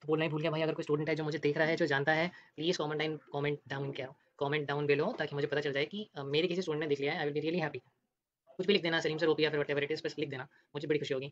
बोलना ही भूल गया भाई। अगर कोई स्टूडेंट है जो मुझे देख रहा है, जो जानता है, प्लीज़ कमेंट डाउन बिलो, ताकि मुझे पता चल जाए कि मेरे किसी स्टूडेंट ने देख लिया है। I will be really happy. कुछ भी लिख देना, सलीम सर ओपी या फिर व्हाटएवर इट इज़, बस लिख देना, मुझे बड़ी खुशी होगी।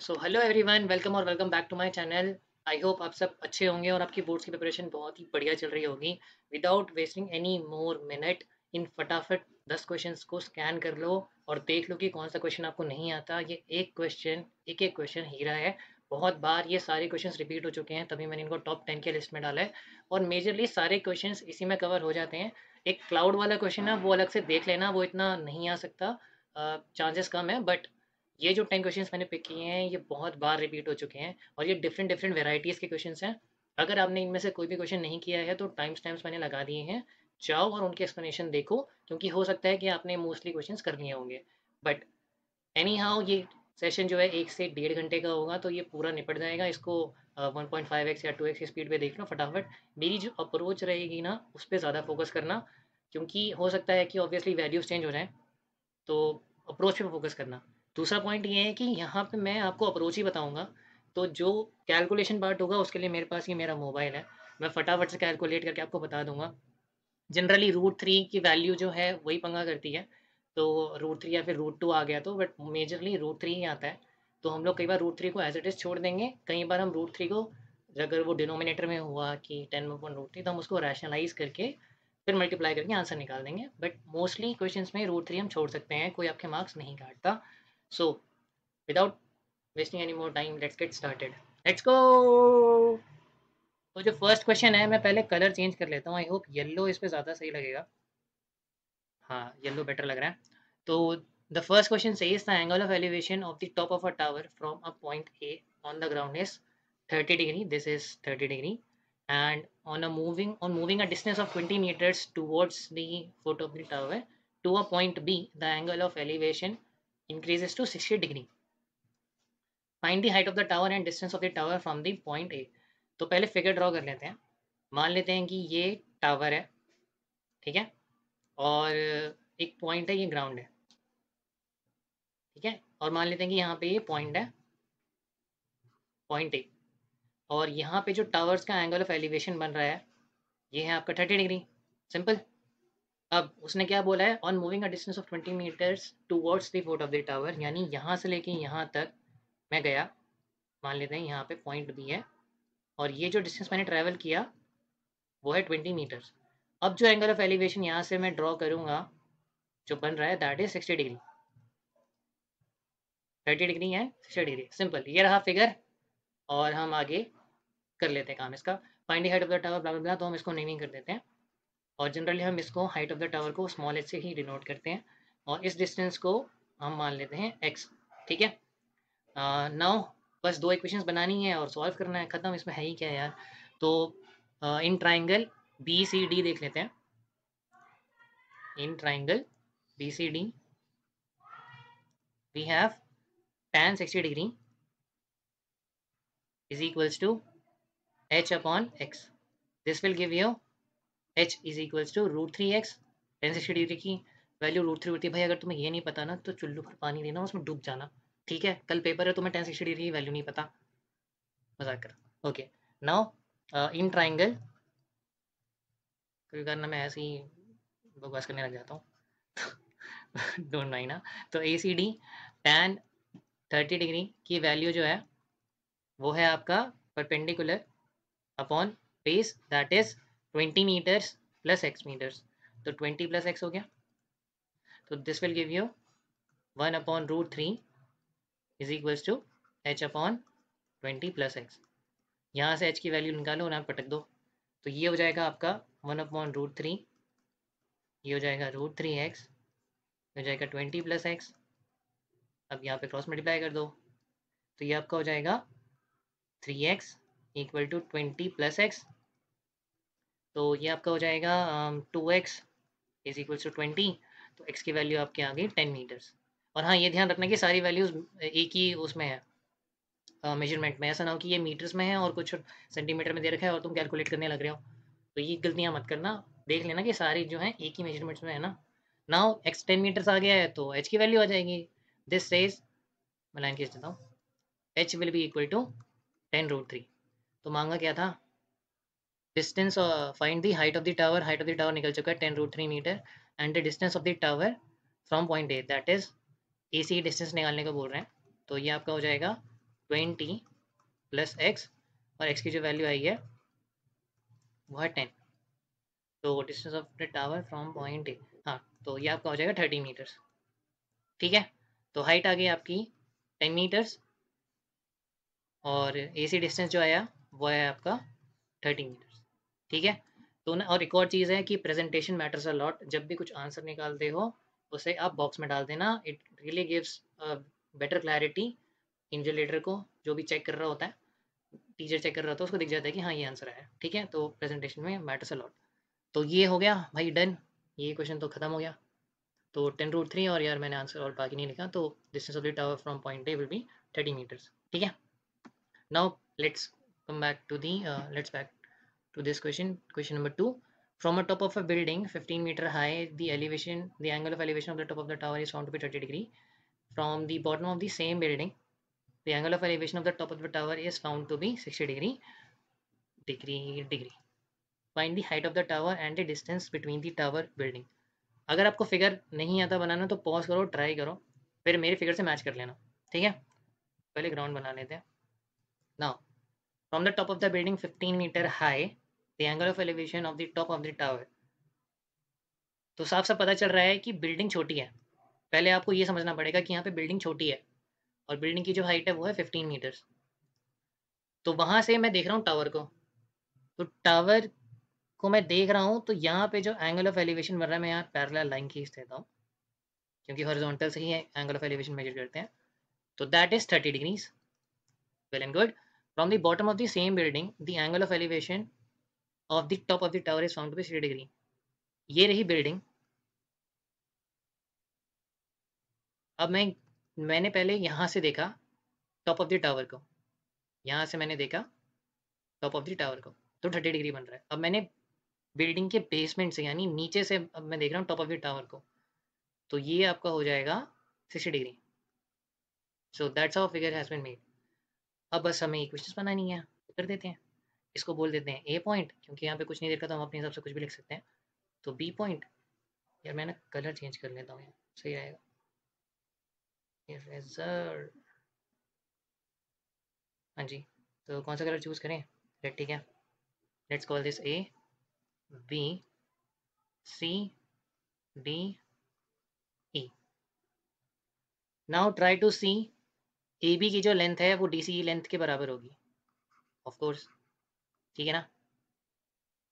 सो हेलो एवरीवन, वेलकम और welcome back to my channel. I hope आप सब अच्छे होंगे और आपकी बोर्ड्स की प्रिपरेशन बहुत ही बढ़िया चल रही होगी। Without wasting any more minute, in फटाफट 10 क्वेश्चंस को स्कैन कर लो और देख लो कि कौन सा क्वेश्चन आपको नहीं आता। ये एक क्वेश्चन हीरा है। बहुत बार ये सारे क्वेश्चंस रिपीट हो चुके हैं, तभी मैंने इनको टॉप 10 के लिस्ट में डाला है। और मेजरली सारे क्वेश्चंस इसी में कवर हो जाते हैं। एक क्लाउड वाला क्वेश्चन है, वो अलग से देख लेना, वो इतना नहीं आ सकता, चांसेस कम है। बट ये जो 10 क्वेश्चंस मैंने पिक किए हैं, ये बहुत बार रिपीट हो चुके हैं और ये डिफरेंट डिफरेंट वेराइटीज़ के क्वेश्चंस हैं। अगर आपने इनमें से कोई भी क्वेश्चन नहीं किया है तो टाइम स्टैम्प्स मैंने लगा दिए हैं, जाओ और उनके एक्सप्लेनेशन देखो, क्योंकि हो सकता है कि आपने मोस्टली क्वेश्चंस कर लिए होंगे। बट एनी हाउ ये सेशन जो है 1 से 1.5 घंटे का होगा, तो ये पूरा निपट जाएगा। इसको 1.5x या 2x की स्पीड पे देख लो फटाफट। मेरी जो अप्रोच रहेगी ना, उस पर ज़्यादा फोकस करना, क्योंकि हो सकता है कि ऑब्वियसली वैल्यूज चेंज हो जाएं, तो अप्रोच पे फोकस करना। दूसरा पॉइंट ये है कि यहाँ पे मैं आपको अप्रोच ही बताऊँगा, तो जो कैलकुलेशन पार्ट होगा उसके लिए मेरे पास ये मेरा मोबाइल है, मैं फटाफट से कैलकुलेट करके आपको बता दूंगा। जनरली रूट 3 की वैल्यू जो है वही पंगा करती है, तो रूट 3 या फिर रूट 2 आ गया तो, बट मेजरली रूट 3 ही आता है। तो हम लोग कई बार रूट 3 को एज इट इज़ छोड़ देंगे, कई बार हम रूट 3 को, अगर वो डिनोमिनेटर में हुआ कि 10/√3, तो हम उसको रैशनलाइज करके फिर मल्टीप्लाई करके आंसर निकाल देंगे। बट मोस्टली क्वेश्चंस में रूट 3 हम छोड़ सकते हैं, कोई आपके मार्क्स नहीं काटता। So without wasting any more time, let's get started, let's go. तो जो फर्स्ट क्वेश्चन है, मैं पहले कलर चेंज कर लेता हूँ, आई होप येलो इस पे ज़्यादा सही लगेगा। हाँ, येलो बेटर लग रहा है। तो the first question says the angle of elevation of the top of a tower from a point A on the ground is 30 degree, this is 30 degree, and on moving a distance of 20 meters towards the foot of the tower to a point B, the angle of elevation increases to 60 degree. Find the height of the tower and distance of the tower from the point A. तो पहले figure draw कर लेते हैं। मान लेते हैं कि ये टावर है, ठीक है, और एक पॉइंट है, ये ग्राउंड है, ठीक है, और मान लेते हैं कि यहाँ पे ये पॉइंट है, पॉइंट ए, और यहाँ पे जो टावर्स का एंगल ऑफ एलिवेशन बन रहा है, ये है आपका 30 डिग्री। सिंपल। अब उसने क्या बोला है, on moving a distance of 20 metres towards the foot of the tower, यानी यहाँ से लेके यहाँ तक मैं गया, मान लेते हैं यहाँ पे पॉइंट बी है, और ये जो डिस्टेंस मैंने ट्रैवल किया वो है 20 मीटर्स। अब जो एंगल ऑफ एलिवेशन यहाँ से मैं ड्रॉ करूँगा, जो बन रहा है, दैट इज 60 डिग्री। 30 डिग्री है, 60 डिग्री, सिंपल। ये रहा फिगर, और हम आगे कर लेते हैं काम इसका। Find the height of the tower blah blah blah, तो हम इसको नेमिंग कर देते हैं, और जनरली हम इसको हाइट ऑफ द टावर को स्मॉल एच से ही डिनोट करते हैं, और इस डिस्टेंस को हम मान लेते हैं एक्स, ठीक है। नाउ बस दो इक्वेशंस बनानी है और सॉल्व करना है, खत्म। इसमें है ही क्या यार। तो in triangle B C D देख लेते हैं। In triangle B C D we have tan 60 degree is equals to h upon x. This will give you h is equals to √3x। tan 60 degree की value √3 होती है भाई। अगर तुम्हें ये नहीं पता ना, तो चुल्लू पर पानी देना, उसमें डूब जाना, ठीक है। कल पेपर है, तुम्हें tan 60 डिग्री की वैल्यू नहीं पता, मजाक कर। ओके, नाउ इन ट्राइंगल, क्योंकि करना मैं ऐसे ही बकवास करने लग जाता हूँ डोंट माइंड ना। तो A C D tan 30 degree की वैल्यू जो है, वो है आपका perpendicular upon base, that is 20 metres plus X metres. तो 20 प्लस एक्स हो गया, तो this will give you 1/√3 is equals to H upon 20 plus X. यहाँ से एच की वैल्यू निकालो और यहाँ पटक दो, तो ये हो जाएगा आपका 1/√3, ये हो जाएगा √3x, हो जाएगा 20 प्लस एक्स। अब यहाँ पे क्रॉस मल्टीप्लाई कर दो, तो ये आपका हो जाएगा 3x equal to 20 plus x. तो ये आपका हो जाएगा 2x इज इक्वल्स टू 20। तो x की वैल्यू आपके आ गई 10 मीटर्स। और हाँ, ये ध्यान रखना कि सारी वैल्यूज़ एक ही उसमें है, मेजरमेंट में। ऐसा ना हो कि ये मीटर्स में है और कुछ सेंटीमीटर में दे रखा है और तुम कैलकुलेट करने लग रहे हो, तो ये गलतियाँ मत करना। देख लेना कि सारी जो है एक ही मेजरमेंट्स में है ना। नाउ x 10 मीटर्स आ गया है, तो h की वैल्यू आ जाएगी। दिस सेज, मैं लाइन खींच देता हूँ, h will be equal to 10√3। तो मांगा क्या था, distance, find the height of the tower, height of the tower निकल चुका है 10√3 metre, and the distance of the tower from point A, that is A से डिस्टेंस निकालने को बोल रहे हैं। तो ये आपका हो जाएगा 20 प्लस एक्स, और एक्स की जो वैल्यू आई है वो है 10। तो distance of the tower from point ए, हाँ, तो ये आपका हो जाएगा 30 मीटर्स। ठीक है, तो हाइट आ गई आपकी 10 मीटर्स, और ए सी डिस्टेंस जो आया वो है आपका 30 मीटर्स। ठीक है, तो ना, और एक और चीज़ है कि प्रेजेंटेशन मैटर्स अ लॉट। जब भी कुछ आंसर निकालते हो उसे आप बॉक्स में डाल देना, it really gives better clarity invigilator को, जो भी चेक कर रहा होता है, टीचर चेक कर रहा होता है, उसको दिख जाता है कि हाँ ये आंसर है। ठीक है, तो प्रेजेंटेशन में मैटर्स अ लॉट। तो ये हो गया भाई, डन, ये क्वेश्चन तो खत्म हो गया। तो 10√3, और यार मैंने आंसर और बाकी नहीं लिखा, तो distance of the tower from point A will be 30 metres. ठीक है, now let's come back to the let's back to this question number 2. From a top of a building 15-meter high, the angle of elevation of the top of the tower is found to be 30 degree. From the bottom of the same building, the angle of elevation of the top of the tower is found to be 60 degree. Find the height of the tower and the distance between the tower building. अगर आपको figure नहीं आता बनाना तो pause करो, try करो, फिर मेरे figure से मैच कर लेना। ठीक है, पहले ग्राउंड बना लेते हैं। Now from the top of the building 15-meter high, the angle of elevation of the top of the tower. तो साफ साफ पता चल रहा है कि बिल्डिंग छोटी है। पहले आपको ये समझना पड़ेगा कि यहाँ पे बिल्डिंग छोटी है, और बिल्डिंग की जो हाइट है वो है 15 मीटर्स। तो वहाँ से मैं देख रहा हूँ टावर को, तो टावर को मैं देख रहा हूँ, तो यहाँ पे जो एंगल ऑफ एलिवेशन बन रहा है, मैं यहाँ पैरेलल लाइन खींच देता हूँ, क्योंकि हॉरिजॉन्टल से ही एंगल ऑफ एलिवेशन मेजर करते हैं। तो that is 30 degrees. Well and good. From the bottom of the same building the angle of elevation of the top of the tower is found to be 60 degree. ये रही building. अब मैंने पहले यहाँ से देखा टॉप ऑफ द टावर को, यहाँ से मैंने देखा टॉप ऑफ द टावर को, तो 30 डिग्री बन रहा है। अब मैंने बिल्डिंग के बेसमेंट से, यानी नीचे से, अब मैं देख रहा हूँ टॉप ऑफ द टावर को, तो ये आपका हो जाएगा 60 degree. So that's how figure has been made. अब बस हमें इक्वेशंस बनानी है, कर देते हैं। इसको बोल देते हैं ए पॉइंट, क्योंकि यहाँ पे कुछ नहीं देखा तो हम अपने हिसाब से कुछ भी लिख सकते हैं। तो बी पॉइंट, यार मैं ना कलर चेंज कर लेता हूँ, सही रहेगा। इरेजर, हाँ जी, तो कौन सा कलर चूज़ करें? रेड, ठीक है। Let's call this A, B, C, D, E. Now try to see A B की जो लेंथ है वो डी सी लेंथ के बराबर होगी, ऑफ कोर्स। ठीक है ना,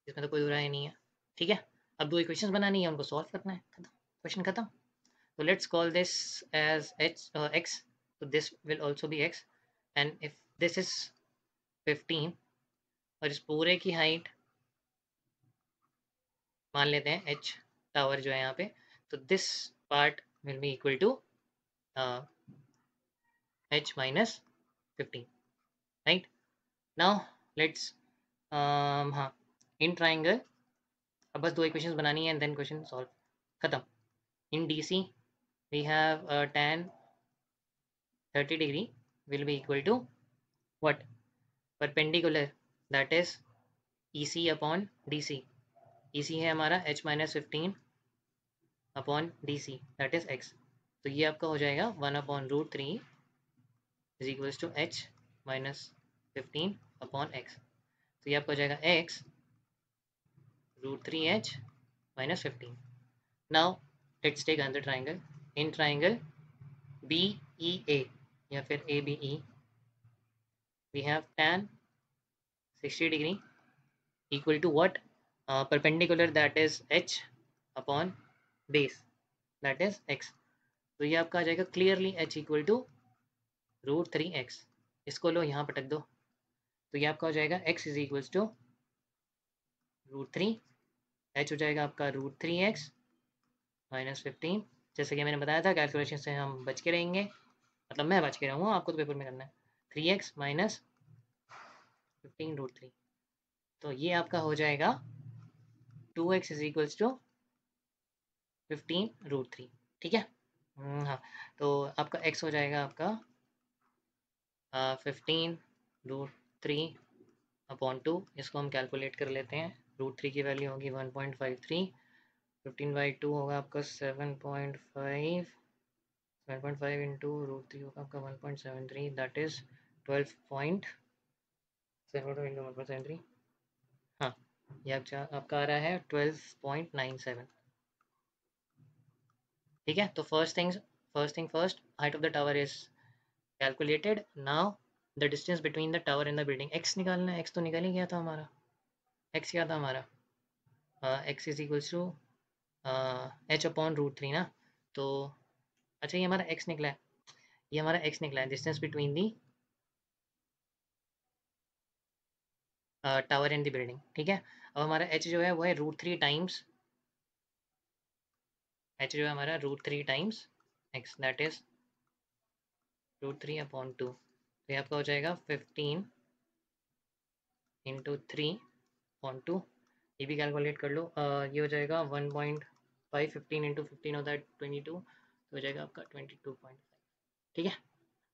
इसमें तो कोई बुराई नहीं है। ठीक है, अब दो इक्वेशंस बनानी है, उनको सॉल्व करना है, खत्म, क्वेश्चन खत्म। तो let's call this as x, तो this will also be x, and if this is 15, और इस पूरे की हाइट मान लेते हैं एच, टावर जो है यहाँ पे, तो this part will be equal to h minus 15, right? Now let's हाँ, इन ट्राइंगल, अब बस दो इक्वेशंस बनानी है एंड देन क्वेश्चन सॉल्व, खत्म। In D C we have tan 30 degree will be equal to what? Perpendicular, that is EC upon DC. EC है हमारा h minus 15 upon DC, that is x. तो ये आपका हो जाएगा 1/√3 is equals to h minus 15 upon x. तो ये आपका हो जाएगा x √3h minus 15. Now let's take another triangle. In triangle BEA या फिर ABE, we have tan 60 degree equal to what? Perpendicular, that is h upon base, that is x. तो ये आपका आ जाएगा clearly h equal to √3x। इसको लो यहाँ पटक दो, तो ये आपका हो जाएगा x is equals to √3, h हो जाएगा आपका √3x माइनस 15। जैसे कि मैंने बताया था, कैलकुलेशन से हम बच के रहेंगे, मतलब मैं बच के रहूँगा, आपको तो पेपर में करना है। 3x माइनस 15√3, तो ये आपका हो जाएगा 2x इज इक्वल्स टू 15√3। ठीक है, हाँ, तो आपका x हो जाएगा आपका 15√3 अपॉन 2, इसको हम कैलकुलेट कर लेते हैं। √3 की वैल्यू होगी 1.53, 15/2 होगा आपका 7.5, 7.5 इंटू √3 होगा आपका 1.73, दैट इज़ 12.73। हाँ, ये आपका आ रहा है 12.97। ठीक है, तो first thing first, height of the tower is calculated. Now the distance between the tower and the building, x निकालना है। एक्स तो निकल ही गया था हमारा। एक्स क्या था हमारा? X is equals to H upon √3 ना। तो अच्छा, ये हमारा एक्स निकला है, ये हमारा एक्स निकला है, distance between the tower and the building. ठीक है, अब हमारा एच जो है वो है √3 टाइम्स, एच जो है हमारा √3 times x, that is √3 upon 2। तो ये आपका हो जाएगा 15 इंटू 3/2। ये भी कैलकुलेट कर लो। ये हो जाएगा 1.5, 15 इंटू 15 होता है 22, तो हो जाएगा आपका 22.5। ठीक है,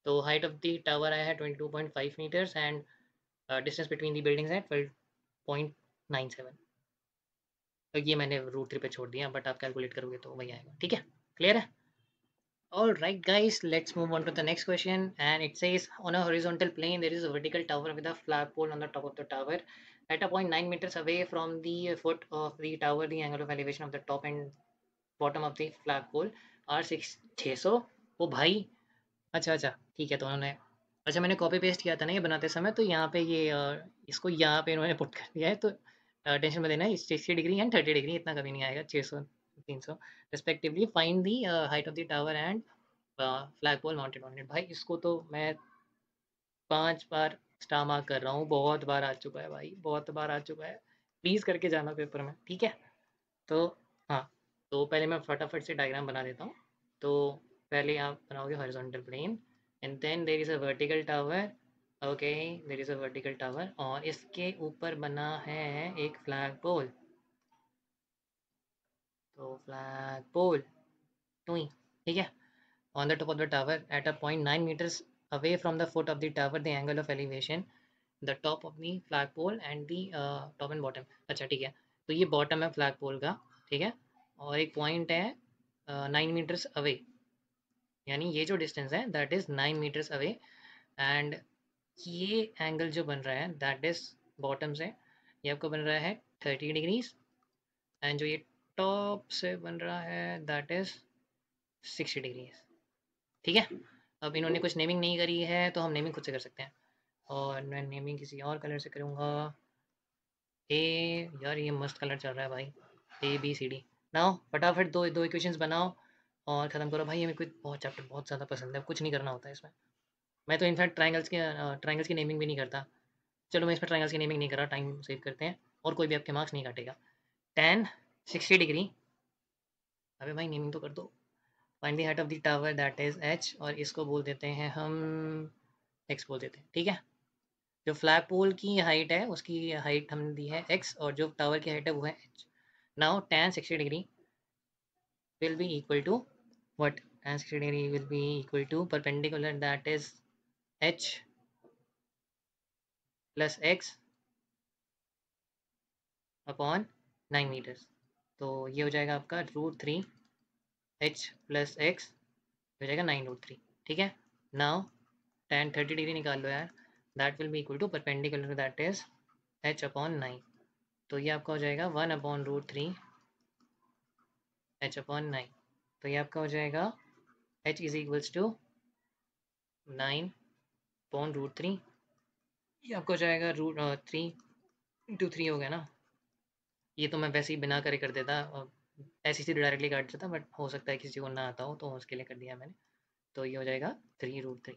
तो हाइट ऑफ द टावर आया है 22.5 metres and distance between the buildings है 12.97। तो ये मैंने √3 पे छोड़ दिया, बट आप कैलकुलेट करोगे तो वही आएगा। ठीक है, क्लियर है? All right, guys, let's move on to the next question. And it says, on a horizontal plane, there is a vertical tower with a flagpole on the top of the tower. At a point 9 meters away from the foot of the tower, the angle of elevation of the top and bottom of the flagpole are 600। ओ भाई, अच्छा अच्छा, ठीक है। तो उन्होंने, अच्छा, मैंने copy paste किया था ना ये बनाते समय, तो यहाँ पे ये इसको यहाँ पे इन्होंने पुट कर दिया है। तो टेंशन में लेना, 60 डिग्री एंड 30 डिग्री, इतना कभी नहीं आएगा। 600, 300 respectively. Find the height of the tower and flag pole mounted on it. भाई इसको तो मैं 5 बार स्टार मार्क कर रहा हूँ, बहुत बार आ चुका है भाई, बहुत बार आ चुका है। प्लीज़ करके जाना पेपर में, ठीक है? तो हाँ, तो पहले मैं फटाफट से डायग्राम बना देता हूँ। तो पहले आप बनाओगे horizontal plane and then there is a vertical tower. Okay, there is a vertical tower और इसके ऊपर बना है एक फ्लैग पोल। तो फ्लैग पोल टुई, ठीक है। On the top of the tower at a point 9 meters away from the foot of the tower, the angle of elevation, the top of the flagpole and the top and bottom। अच्छा ठीक है, तो ये bottom है flag पोल का, ठीक है। और एक पॉइंट है 9 मीटर्स अवे, यानी ये जो डिस्टेंस है that is 9 metres away. And ये एंगल जो बन रहा है दैट इज़ बॉटम से, ये आपको बन रहा है 30 डिग्रीज। एंड जो ये टॉप से बन रहा है दैट इज़ 60 डिग्रीज। ठीक है, अब इन्होंने कुछ नेमिंग नहीं करी है, तो हम नेमिंग खुद से कर सकते हैं। और मैं नेमिंग किसी और कलर से करूँगा। ए, यार ये मस्त कलर चल रहा है भाई, ABCD। नाउ फटाफट दो दो इक्वेशंस बनाओ और ख़त्म करो भाई। ये मेरे को बहुत चैप्टर बहुत ज़्यादा पसंद है, कुछ नहीं करना होता है इसमें। मैं तो इनफैक्ट ट्राइंगल्स की नेमिंग भी नहीं करता। चलो मैं इसमें ट्राइंगल्स की नेमिंग नहीं कर रहा, टाइम सेव करते हैं और कोई भी आपके मार्क्स नहीं काटेगा। tan 60 डिग्री, अबे भाई नेमिंग तो कर दो। Find the height of the tower that is h, और इसको बोल देते हैं हम x बोल देते हैं, ठीक है। जो फ्लैग पोल की हाइट है उसकी हाइट हमने दी है x, और जो टावर की हाइट है वो है h। Now tan 60 degree will be equal to what? Tan 60 degree will be equal to perpendicular, that is h plus x upon 9 metres. तो ये हो जाएगा आपका √3 h प्लस x हो जाएगा 9√3, ठीक है। नाउ tan 30 डिग्री निकाल लो यार, that will be equal to perpendicular, that is h upon 9। तो ये आपका हो जाएगा 1/√3 h अपॉन 9। तो ये आपका हो जाएगा h इज इक्वल्स टू 9/√3। ये आपको हो जाएगा √3 × 3 हो गया ना। ये तो मैं वैसे ही बिना करे कर देता, ऐसे सीधे डायरेक्टली काट देता, बट हो सकता है किसी को ना आता हो, तो उसके लिए कर दिया मैंने। तो ये हो जाएगा 3√3,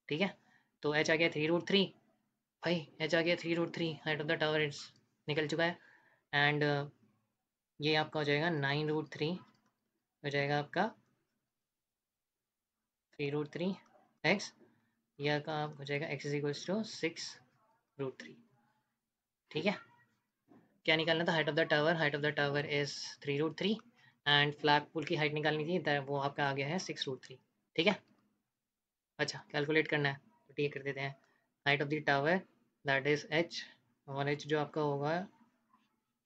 ठीक है। तो h आ गया 3√3 भाई, h आ गया 3√3। Height of the tower it's निकल चुका है। एंड ये आपका हो जाएगा 9√3 हो जाएगा आपका 3√3 x। यह का हो जाएगा x इज इक्वल्स टू 6√3, ठीक है। क्या निकालना था? Height of the tower. Height of the tower is 3√3 and flag pole की हाइट निकालनी थी, वो आपका आ गया है 6√3, ठीक है। अच्छा, कैलकुलेट करना है तो ठीक कर देते हैं। Height of the tower that is h और एच जो आपका होगा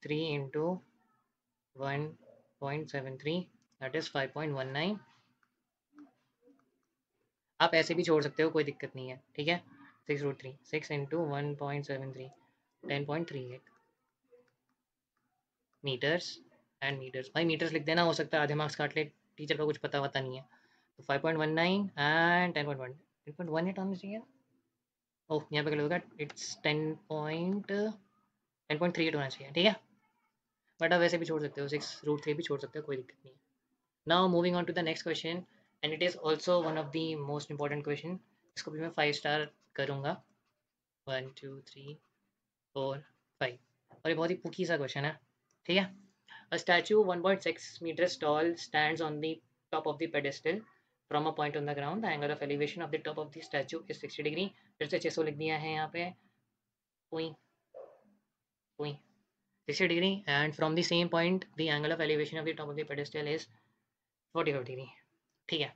3 इंटू 1.73 दैट इज़ 5.19। आप ऐसे भी छोड़ सकते हो, कोई दिक्कत नहीं है, ठीक है। 6√3 6 इंटू 1.73 10.38 मीटर्स एंड मीटर्स। भाई मीटर्स लिख देना, हो सकता है आधे मार्क्स काट ले, टीचर को कुछ पता वता नहीं है। तो 5.19 एंड 10.18 आना चाहिए। ओह यहाँ पे गलत होगा, इट्स 10.38 होना चाहिए, ठीक है। बट आप वैसे भी छोड़ सकते हो, 6√3 भी छोड़ सकते हो, कोई दिक्कत नहीं है। Now moving on to the next question and it is also one of the most important question. इसको भी मैं 5 स्टार करूँगा। 1 2 3 4 5। और ये बहुत ही पुकी सा क्वेश्चन है, ठीक है। A statue 1.6 meters tall stands on the top of the pedestal from a point on the ground. The angle of elevation of the top of the statue is 60 degree. फिर से 600 लिख दिया है यहाँ पे, पुई पुई 60 degree, and from the same point the angle of elevation of the top of the pedestal is 45 degree, ठीक है।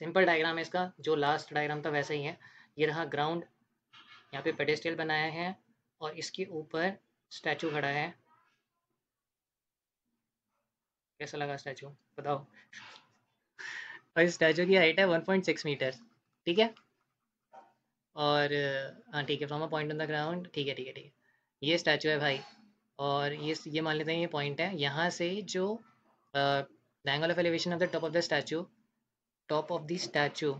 Simple diagram है इसका, जो लास्ट डायग्राम था वैसा ही है। ये रहा ग्राउंड, यहाँ पे पेडेस्टल बनाया है और इसके ऊपर स्टैचू खड़ा है। कैसा लगा स्टैचू बताओ। और इस स्टैचू की हाइट है 1.6 मीटर, ठीक है। और हाँ ठीक है, from a point on the ground, ठीक है ठीक है ठीक है। ये स्टैचू है भाई, और ये मान लेते हैं ये पॉइंट है। यहाँ से जो the angle of elevation of the top of the statue, top of the statue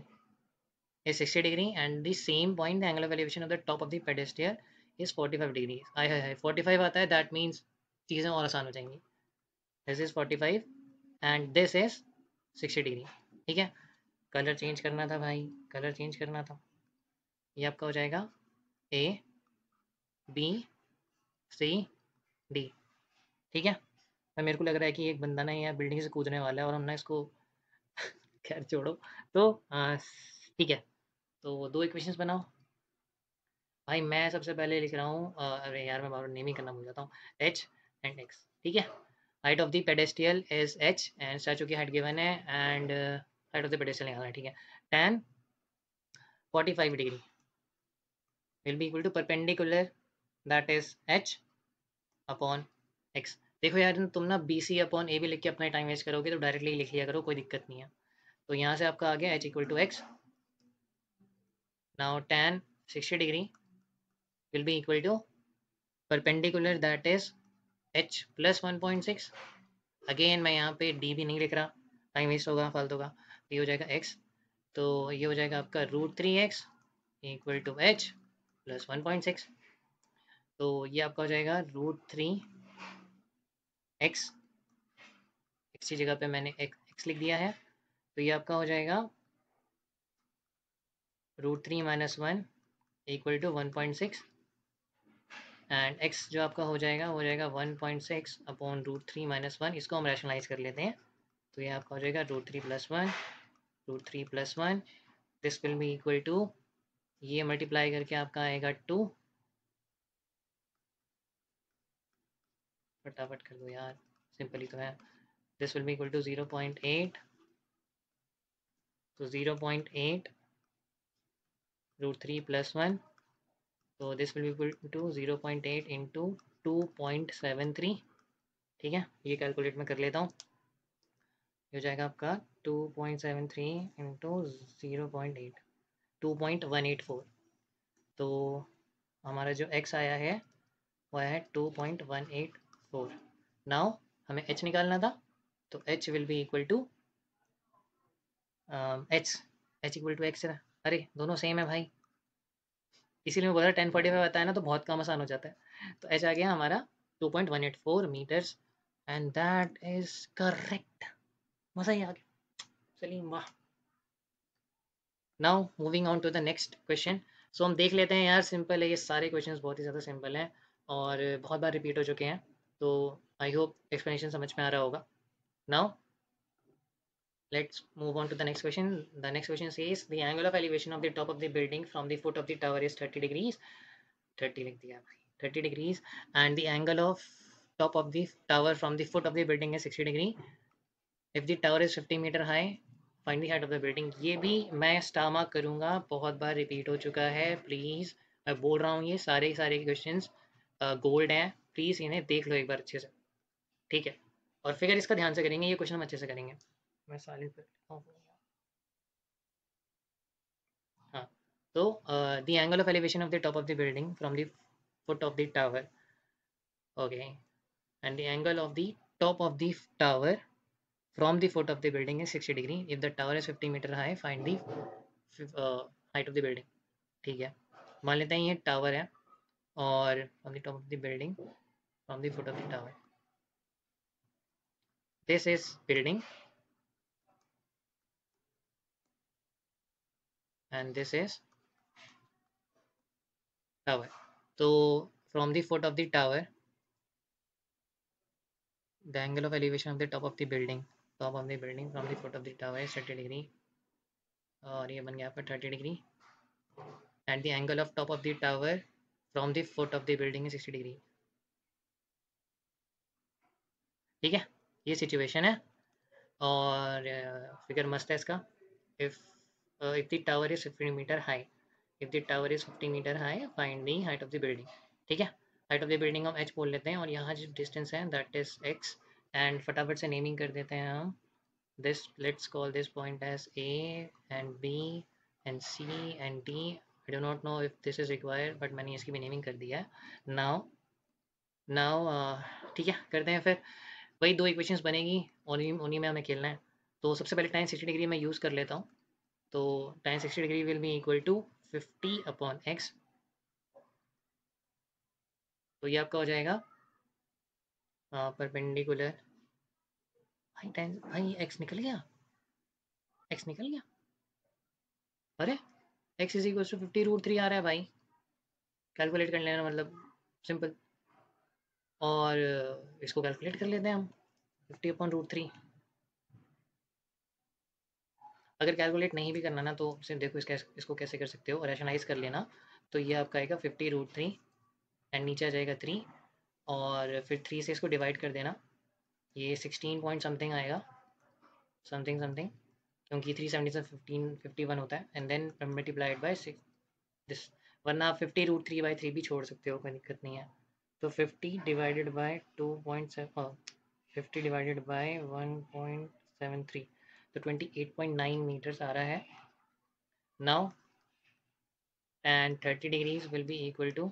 is 60 degree and the same point the angle of elevation of the top of the pedestal is 45 degrees। हाय हाय हाय 45 आता है, that means चीज़ें और आसान हो जाएंगी। This is 45 and this is 60 degree, ठीक है। Colour change करना था भाई, कलर चेंज करना था। ये आपका हो जाएगा ए बी सी डी, ठीक है। और मेरे को लग रहा है कि एक बंदा ना यहाँ बिल्डिंग से कूदने वाला है और हम ना इसको खैर छोड़ो। तो ठीक है, तो दो इक्वेशंस बनाओ। भाई मैं सबसे पहले लिख रहा हूँ, अरे यार मैं बार नेम ही करना भूल जाता हूँ, एच एंड एक्स, ठीक है। Height of the pedestal is h and statue की हाइट गिवन है and height of the pedestal निकालना है, ठीक है। tan 45 degree will be equal to perpendicular that is h upon x. देखो यार तुम ना बी सी अपॉन ए भी लिख के अपना टाइम वेस्ट करोगे तो डायरेक्टली लिख लिया करो, कोई दिक्कत नहीं है। तो यहाँ से आपका आ गया h equal to x. Now tan 60 degree will be equal to perpendicular that is h plus 1.6। Again मैं यहाँ पे d भी नहीं लिख रहा, टाइम वेस्ट होगा फालतू का। ये हो जाएगा x, तो ये हो जाएगा आपका √3x equal to h plus 1.6। तो ये आपका हो जाएगा √3x, x की जगह पे मैंने x लिख दिया है। तो ये आपका हो जाएगा √3 minus 1 equal to 1.6 and x जो आपका हो जाएगा वो हो जाएगा 1.6 अपॉन √3 माइनस 1। इसको हम रैशनलाइज कर लेते हैं, तो ये आपका हो जाएगा √3 plus 1 √3 plus 1 this will be equal to, ये मल्टीप्लाई करके आपका आएगा 2। फटाफट कर दो यार, सिंपल ही तो है। This will be equal to 0.8, तो 0.8 √3 प्लस 1, तो this will be equal to 0.8 into 2.73, ठीक है। ये कैलकुलेट में कर लेता हूँ, ये हो जाएगा आपका 2.73 इंटू 0.8 2.184। तो हमारा जो x आया है वो है 2.184। नाउ हमें h निकालना था, तो h will be equal to h equal to x। अरे दोनों सेम है भाई, इसीलिए मैं बोल रहा 1045 आता है ना तो बहुत काम आसान हो जाता है। तो h आ गया हमारा 2.184 metres and that is correct. मज़ा ही आ गया, चलिए वाह। Now moving on to the next question. So हम देख लेते हैं यार, सिंपल है ये सारे क्वेश्चंस, बहुत ही ज़्यादा सिंपल हैं और बहुत बार रिपीट हो चुके हैं, तो आई होप एक्सप्लेनेशन समझ में आ रहा होगा। Now let's move on to the next question. The next question says the angle of elevation of the top of the building from the foot of the tower is 30 degrees। 30 लिख दिया भाई, 30 degrees and the angle of top of the tower from the foot of the building is 60 degree। if the tower is 50 meter high find the height of the building। ये भी मैं star mark करूँगा, बहुत बार repeat हो चुका है, please मैं बोल रहा हूँ ये सारे क्वेश्चंस गोल्ड है, प्लीज़ इन्हें देख लो एक बार अच्छे से, ठीक है? और फिगर इसका ध्यान से करेंगे, ये क्वेश्चन हम अच्छे से करेंगे। मैं साइलेंट पे लिखता हूँ। हाँ, तो the angle of elevation of the top of the building from the foot of the tower, okay, and the angle of the top of the tower from the foot of the building is 60 degree. If the tower is 50 meter high, find the height of the building. ठीक है, मान लेते हैं ये tower है और on the top of the building from the foot of the tower, this is building and this is tower. So from the foot of the tower, the angle of elevation of the top of the building from the foot of the tower is 30 degree, और ये बन गया आपका 30 degree, and the angle of top of the tower from the foot of the building is 60 degree. ठीक है, ये situation है और फिगर मस्त है इसका। If the tower is 50 metre high, if the tower is 50 metre high, find the height of the building. ठीक है, हाइट ऑफ द बिल्डिंग हम एच बोल लेते हैं और यहाँ जो डिस्टेंस है दैट इज एक्स, एंड फटाफट से नेमिंग कर देते हैं हम। this let's call this point as A and B and C and D. I do not know if this is required, but मैंने इसकी भी नेमिंग कर दिया है। now ठीक है, करते हैं फिर। वही दो इक्वेशंस बनेगी, उन्हीं में हमें खेलना है। तो सबसे पहले tan 60 डिग्री मैं यूज़ कर लेता हूँ। तो tan 60 degree will be equal to 50/x। तो ये आपका हो जाएगा परपेंडिकुलर, भाई x निकल गया, x निकल गया, अरे x इज इक्वल टू 50√3 आ रहा है भाई, कैलकुलेट कर लेना, मतलब सिंपल। और इसको कैलकुलेट कर लेते हैं हम, 50/√3। अगर कैलकुलेट नहीं भी करना ना तो सिर्फ देखो इसको कैसे कर सकते हो, रैशनलाइज कर लेना। तो ये आपका आएगा 50√3 एंड नीचे आ जाएगा 3, और फिर 3 से इसको डिवाइड कर देना, ये 16 पॉइंट समथिंग आएगा, समथिंग समथिंग, क्योंकि 370 से 51 होता है, and then multiplied by 6 this. वरना आप 50√3/3 भी छोड़ सकते हो, कोई दिक्कत नहीं है। तो 50 डिवाइडेड बाय 2.7, 50 डिवाइडेड बाय 1.73, तो 28.9 मीटर्स आ रहा है now. And 30 degrees will be equal to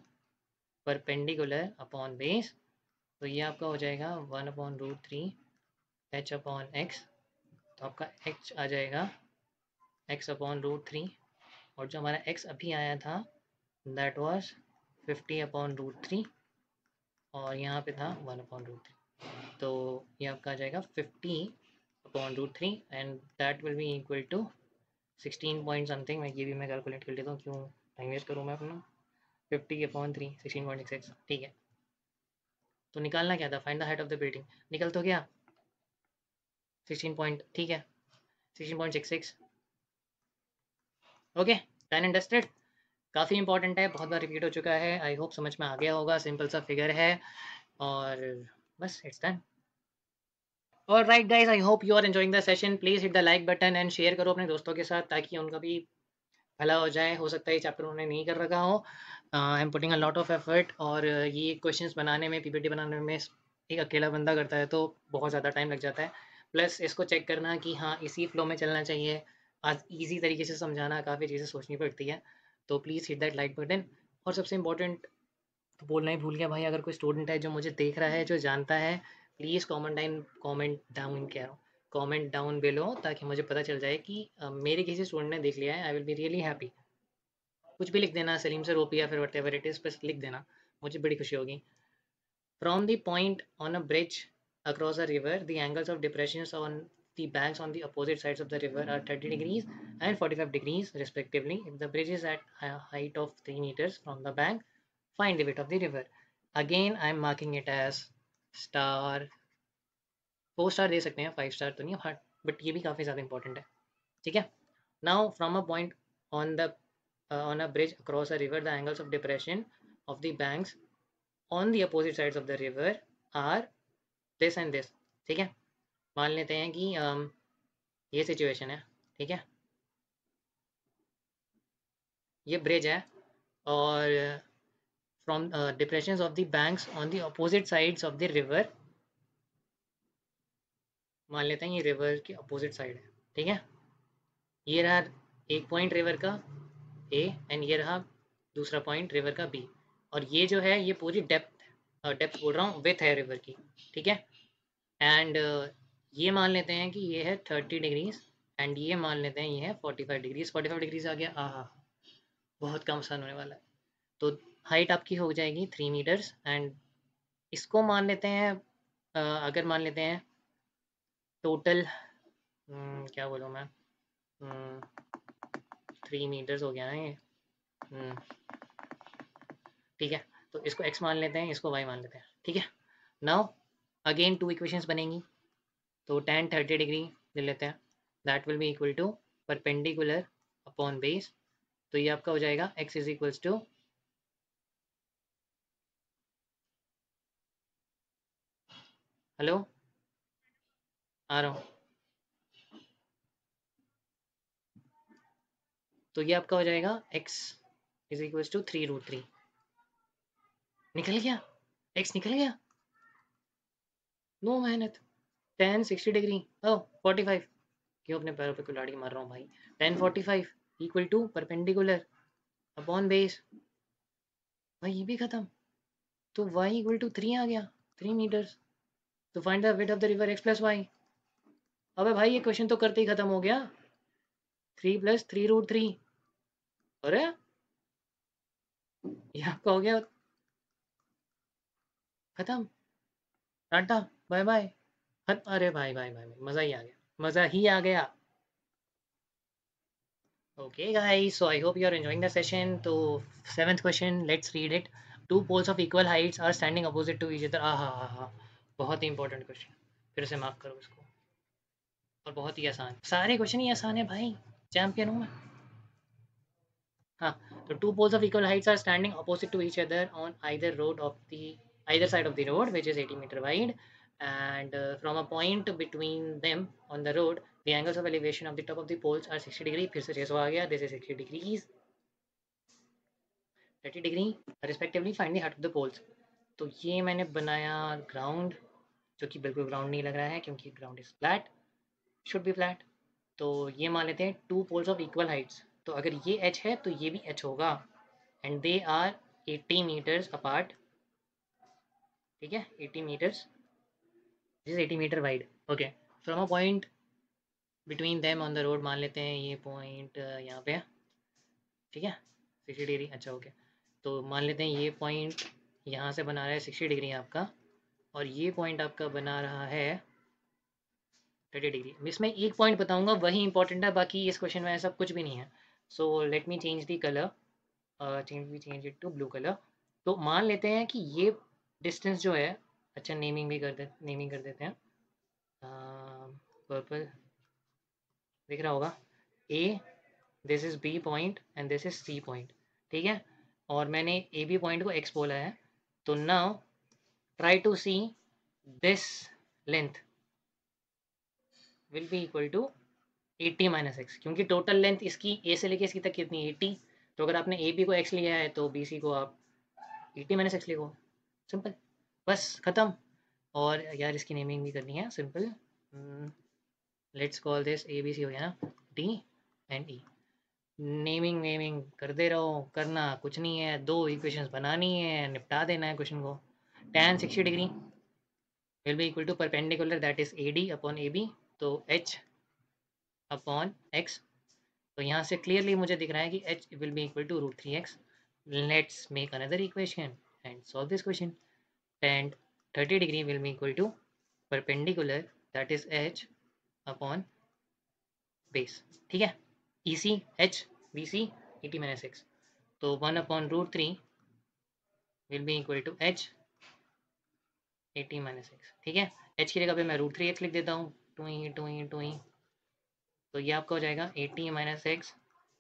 perpendicular upon base, तो ये आपका हो जाएगा 1/√3 h/x। तो आपका h आ जाएगा x/√3, और जो हमारा x अभी आया था दैट वाज 50/√3, और यहाँ पे था 1/√3। तो ये आपका आ जाएगा 50/√3 and that will be equal to 16 point something. ये भी मैं कैलकुलेट कर लेता हूँ, क्यों टाइम वेस्ट करूँ मैं अपना। 50/3 16.66, ठीक है। तो निकालना क्या था, find the height of the building, निकल तो गया 16 पॉइंट, ठीक है, 16.66, ओके, डन एंड डस्टेड। काफ़ी इंपॉर्टेंट है, बहुत बार रिपीट हो चुका है, आई होप समझ में आ गया होगा, सिंपल सा फिगर है और बस इट्स डन। और right guys, I hope you are enjoying the session. Please hit the like button and share करो अपने दोस्तों के साथ, ताकि उनका भी भला हो जाए। हो सकता है ये चैप्टर उन्होंने नहीं कर रखा हो। I am putting a lot of effort, और ये क्वेश्चंस बनाने में, पीपीटी बनाने में एक अकेला बंदा करता है तो बहुत ज़्यादा टाइम लग जाता है। प्लस इसको चेक करना कि हाँ इसी फ्लो में चलना चाहिए, आज ईजी तरीके से समझाना, काफ़ी चीज़ें सोचनी पड़ती है। तो please hit that like button. और सबसे इम्पोर्टेंट तो बोलना ही भूल गया भाई, अगर कोई स्टूडेंट है जो मुझे देख रहा है, जो जानता है, प्लीज़ कमेंट डाउन बिलो, ताकि मुझे पता चल जाए कि मेरे किसी स्टूडेंट ने देख लिया है। I will be really happy. कुछ भी लिख देना, सलीम सर ओपी या फिर वट एवर इट इज़, बस लिख देना, मुझे बड़ी खुशी होगी। From the point on a bridge across a river, the angles of depressions on the banks on the opposite sides of the river are 30 degrees and 45 degrees respectively. If the bridge is at a height of 3 meters from the bank, find the width of the river. Again I am marking it as star, 4 star दे सकते हैं, 5 star तो नहीं, but ये भी काफ़ी ज़्यादा important है, ठीक है। Now from a point on the on a bridge across a river, the angles of depression of the banks on the opposite sides of the river are this and this, ठीक है। मान लेते हैं कि ये सिचुएशन है, ठीक है, ये ब्रिज है और from depressions of the banks on the opposite sides of the river, मान लेते हैं ये रिवर की अपोजिट साइड है, ठीक है। ये रहा एक पॉइंट रिवर का ए, एंड ये रहा दूसरा पॉइंट रिवर का बी, और ये जो है ये पूरी डेप्थ बोल रहा हूँ विथ है रिवर की, ठीक है। एंड ये मान लेते हैं कि ये है 30 डिग्रीज, एंड ये मान लेते हैं ये है 45 डिग्रीज। 45 डिग्रीज आ गया, आहा बहुत कम आसान होने वाला है। तो हाइट आपकी हो जाएगी 3 मीटर्स, एंड इसको मान लेते हैं अगर मान लेते हैं टोटल, क्या बोलूँ मैं, 3 मीटर्स हो गया है ये, हम्म, ठीक है। तो इसको x मान लेते हैं, इसको y मान लेते हैं, ठीक है। नाउ अगेन टू इक्वेशंस बनेंगी, तो tan 30 डिग्री ले लेते हैं, that will be equal to perpendicular upon base, तो ये आपका हो जाएगा x is equals to, hello आ रहा हूँ, तो ये आपका हो जाएगा x इज इक्वल्स टू 3√3, निकल गया, x निकल गया, नो मेहनत। tan 60 डिग्री, ओ 45, क्यों अपने पैरों पे कुल्हाड़ी मार रहा हूँ भाई, tan 45 equal to perpendicular upon base, भाई ये भी खत्म, तो y इक्वल टू 3 आ गया, 3 मीटर्स। तो find the width of the river x plus y. अबे भाई ये क्वेश्चन तो करते ही खत्म हो गया, 3 + 3√3, अरे ये आपका हो गया खत्म, टाटा बाय बाय। अरे भाई भाई भाई मज़ा ही आ गया, मज़ा ही आ गया। Okay guys, so I hope you are enjoying the session. तो seventh question, let's read it. Two poles of equal heights are standing opposite to each other. हा, बहुत ही इंपॉर्टेंट क्वेश्चन, फिर से मार्क करो इसको, और बहुत ही आसान, सारे क्वेश्चन ही आसान है भाई, चैंपियन हूँ मैं। हाँ, तो two poles of equal heights are standing opposite to each other on either side of the road, which is 80 meter wide, and from a point between them on the road, the angles of elevation of the top of the poles are 60 degree, फिर से 600 आ गया, this is 60 degrees, 30 degree respectively, find the height of the poles. तो ये मैंने बनाया ground, जो कि बिल्कुल ग्राउंड नहीं लग रहा है क्योंकि ground is flat, should be flat. तो ये मान लेते हैं two poles of equal heights, तो अगर ये h है तो ये भी h होगा, and they are 80 metres apart, ठीक है, 80 metres, this is 80 metre wide, okay. From a point between them on the road, मान लेते हैं ये पॉइंट यहाँ पे है, ठीक है, 60 डिग्री, अच्छा ओके। तो मान लेते हैं ये पॉइंट यहाँ से बना रहा है 60 डिग्री आपका, और ये पॉइंट आपका बना रहा है 30 डिग्री। इसमें एक पॉइंट बताऊंगा वही इंपॉर्टेंट है, बाकी इस क्वेश्चन में ऐसा कुछ भी नहीं है। So let me change the colour, change it to blue colour. तो मान लेते हैं कि ये डिस्टेंस जो है, अच्छा नेमिंग कर देते हैं, पर्पल दिख रहा होगा, A, this is B point and this is C point, ठीक है। और मैंने ए बी पॉइंट को एक्स बोला है, तो now try to see this length will be equal to 80 minus x, क्योंकि टोटल लेंथ इसकी ए से लेके इसकी तक कितनी 80, तो अगर आपने ए बी को एक्स लिया है तो बी सी को आप 80 माइनस एक्स लिखो, सिंपल, बस ख़त्म। और यार इसकी नेमिंग भी करनी है, simple, let's call this A B C, हो गया ना, डी एंड ई, नेमिंग करते रहो, करना कुछ नहीं है, दो इक्वेशंस बनानी है, निपटा देना है क्वेश्चन को। tan 60 degree will be equal to perpendicular, that is A D upon A B, तो h अपॉन x, तो यहाँ से क्लियरली मुझे दिख रहा है कि h will be equal to √3x। Let's make another equation and solve this question. tan 30 degree will be equal to perpendicular, that is h upon base, ठीक है, E C H B C 80 minus x, तो 1/√3 will be equal to h 80 minus x, ठीक है। h की जगह पे मैं √3x लिख देता हूँ, टू, तो ये आपका हो जाएगा 80 minus x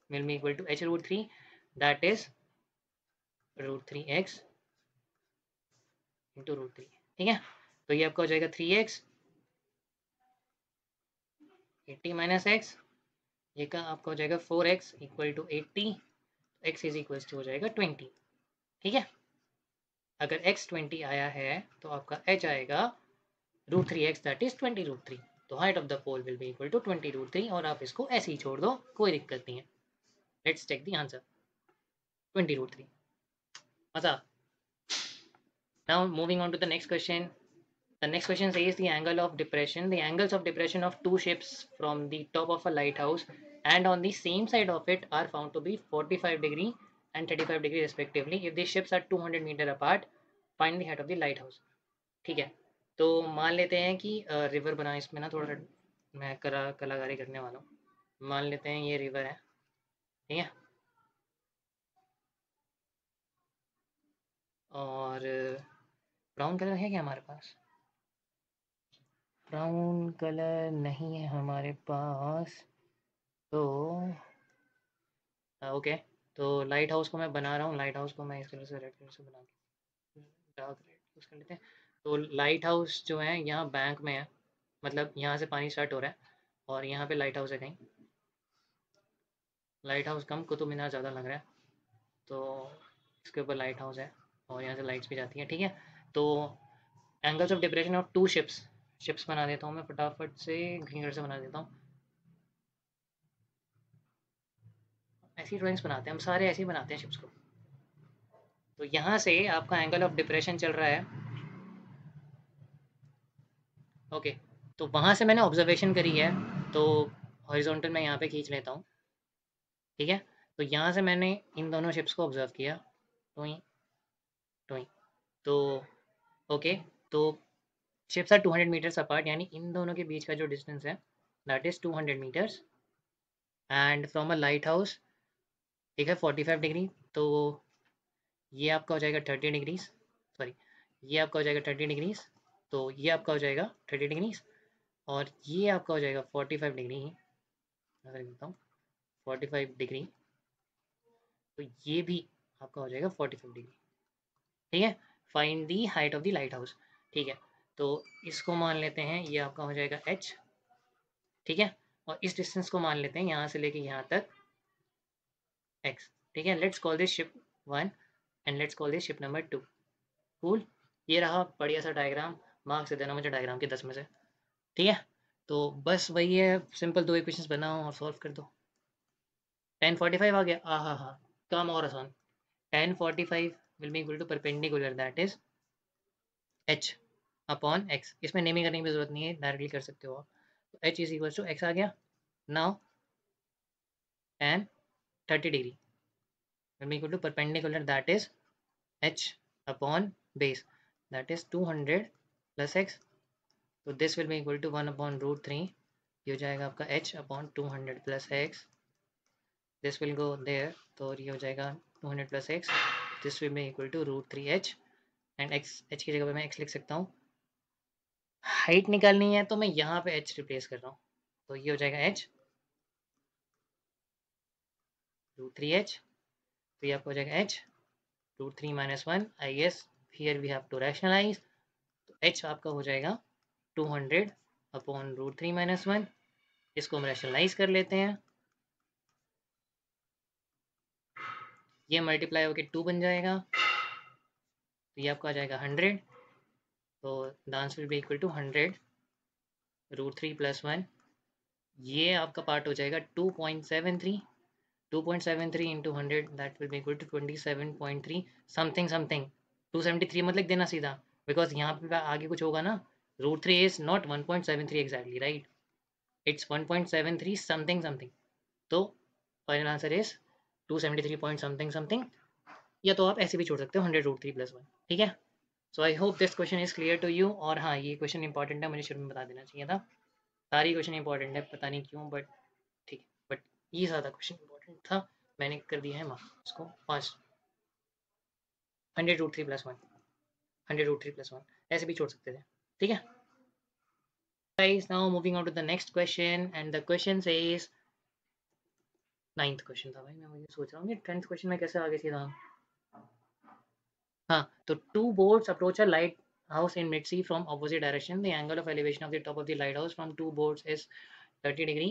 will be equal to h√3, that is √3x into √3, ठीक है। तो ये आपका हो जाएगा 3x 80 माइनस एक्स, ये का आपका हो जाएगा 4x equal to 80, x is equal to हो जाएगा 20, ठीक है। अगर x 20 आया है तो आपका h आएगा √3x, दैट इज 20√3। तो height of the pole will be equal to 20√3 और आप इसको ऐसे ही छोड़ दो, कोई दिक्कत नहीं है। Let's take the answer 20√3। मजा। Now moving on to the next question. The next question says the angle of depression. The angles of depression of two ships from the top of a lighthouse and on the same side of it are found to be 45 degree and 35 degree respectively. If the ships are 200 meter apart, find the height of the lighthouse. ठीक है, तो मान लेते हैं कि river बना, इसमें ना थोड़ा मैं कलाकारी करने वाला हूँ। मान लेते हैं ये रिवर है, ठीक है, और ब्राउन कलर है क्या हमारे पास? ब्राउन कलर नहीं है हमारे पास, तो ओके। तो लाइट हाउस को मैं बना रहा हूँ, लाइट हाउस को मैं इस कलर से, रेड कलर से बना के डार्क रेड यूज़ कर लेते हैं। तो लाइट हाउस जो है यहाँ बैंक में है, मतलब यहाँ से पानी स्टार्ट हो रहा है और यहाँ पे लाइट हाउस है कहीं। लाइट हाउस कम, कुतुब मीनार ज़्यादा लग रहा है, तो इसके ऊपर लाइट हाउस है और यहाँ से लाइट्स भी जाती हैं, ठीक है। तो angles of depression of two ships, ships बना देता हूँ मैं फटाफट से, ग्रीन कलर से बना देता हूँ। ऐसी ड्राइंग्स बनाते हैं हम, सारे ऐसे ही बनाते हैं शिप्स को। तो यहाँ से आपका एंगल ऑफ डिप्रेशन चल रहा है, ओके। तो वहाँ से मैंने ऑब्जर्वेशन करी है, तो हॉरिजॉन्टल मैं यहाँ पे खींच लेता हूँ, ठीक है। तो यहाँ से मैंने इन दोनों शिप्स को ऑब्जर्व किया, टोई टोई, तो ओके। तो शिप्स आर 200 मीटर्स अपार्ट, यानी इन दोनों के बीच का जो डिस्टेंस है that is 200 metres. And from a lighthouse, ठीक है, 45 डिग्री, तो ये आपका हो जाएगा 30 डिग्रीज, सॉरी, ये आपका हो जाएगा 30 डिग्रीज, तो ये आपका हो जाएगा 30 डिग्रीज और ये आपका हो जाएगा 45 डिग्री, नजर देता हूँ 45 डिग्री, तो ये भी आपका हो जाएगा 45 डिग्री, ठीक है। Find the height of the lighthouse, ठीक है। तो इसको मान लेते हैं, ये आपका हो जाएगा h, ठीक है, और इस डिस्टेंस को मान लेते हैं यहाँ से लेके यहाँ तक x, ठीक है। Let's call this ship 1 and let's call this ship number 2। Cool, ये रहा बढ़िया सा डायग्राम, मार्क्स से देना मुझे डायग्राम के 10 में से, ठीक है। तो बस वही है, सिंपल दो इक्वेशंस बनाओ और सॉल्व कर दो। 1045 आ गया, हाँ हाँ, काम और आसान। 1045 will be equal to perpendicular, that is h upon x। इसमें नेमिंग करने की भी जरूरत नहीं है, डायरेक्टली कर सकते हो आप। तो h is equal to x आ गया। Now tan 30 degree will be equal to perpendicular, that is h upon base, that is 200 plus x। तो this will be equal to 1 upon √3, ये हो जाएगा आपका h upon 200 plus x, this will go there, तो ये हो जाएगा 200 plus x, this will be equal to √3h and h की जगह पे मैं x लिख सकता हूँ। हाइट निकालनी है तो मैं यहाँ पे h रिप्लेस कर रहा हूँ, तो ये हो जाएगा h √3h, तो ये आपको हो जाएगा h √3 - 1, I guess here we have to rationalise. तो h आपका हो जाएगा 200 अपॉन √3 - 1, इसको हम रैशनलाइज कर लेते हैं, ये मल्टीप्लाई होकर 2 बन जाएगा, तो ये आपका आ जाएगा 100, तो the answer will be equal to 100 √3 + 1, ये आपका पार्ट हो जाएगा 2.73, 2.73 into 100 that will be equal to 27.3 something something. 273 मत लिख देना सीधा, बिकॉज यहाँ पे आगे कुछ होगा ना, √3 is not 1.73 exactly, right, it's 1.73 something something. तो final answer is 273 point something something, या तो आप ऐसे भी छोड़ सकते हो 100 √3 + 1, ठीक है। So I hope this question is clear to you. और हाँ, ये क्वेश्चन इंपॉर्टेंट है, मुझे शुरू में बता देना चाहिए था। सारी क्वेश्चन इंपॉर्टेंट है, पता नहीं क्यों, बट ठीक है, बट ये ज़्यादा क्वेश्चन इंपॉर्टेंट था, मैंने कर दिया है मार्क्स इसको 5। 100 √3 + 1, 100 √3 + 1, ऐसे भी छोड़ सकते थे, ठीक है। Guys, now moving on to the next question and the question says, 9th question था भाई, मैं मुझे सोच रहा हूँ कि 10th क्वेश्चन में कैसे आगे सीधा। हाँ, तो two boats approach a lighthouse in mid sea from opposite direction. The angle of elevation of the top of the lighthouse from two boats is 30 degree